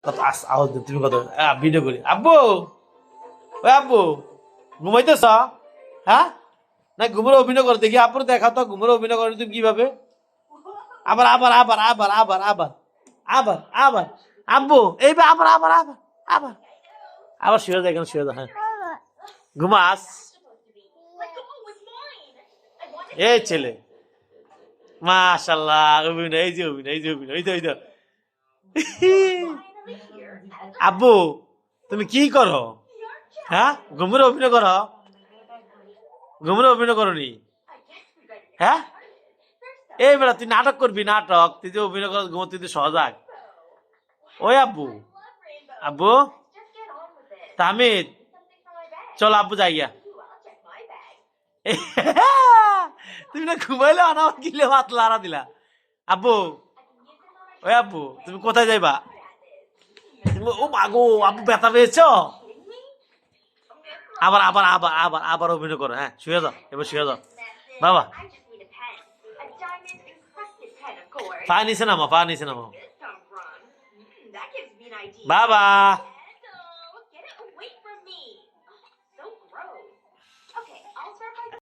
কত আওয়াজ দিও, তুমি কত ভিডিও করি। আব্বু, ওই আব্বু, ঘুমাইতেছ? হ্যাঁ, না ঘুমের অভিনয় করে দেখি। আব্বুর দেখা তো ঘুমের অভিনয় করে তুমি কিভাবে? আবার আবার আবার আবার আবার আবার আবার আবার আব্বু, এইবার আবার আবার আবার আবার আবার শুয়ে যায়, কেন শুয়ে যায়? হ্যাঁ, ঘুমাস? এই ছেলে, মাশাল্লাহ, অভিনয়, এই যে অভিনয়, এই যে অভিনয়, এই তো, এই তো। আব্বু, তুমি কি করো? হ্যাঁ, ঘুমের অভিনয় করো? ঘুমের অভিনয় করো নি? হ্যাঁ, এই বেলা তুই নাটক করবি, নাটক। তুই যে অভিনয় কর ঘুমো, তুই তো সজাগ। ওই আব্বু, আব্বু, তামিদ, চল আব্বু যাইয়া। তুমি না ঘুমাইলে না, কিলে ভাত লাড়া দিলা। আব্বু, ওই আব্বু, তুমি কোথায় যাইবা? ও মাগো, আব্বু ব্যথা পেয়েছ? আবার আবার আবার আবার আবার অভিনয় করো। হ্যাঁ, শুয়ে যাও, এবার শুয়ে যাও। বাবা, পা নিচে নামো, পা নিচে নামো। বাবা।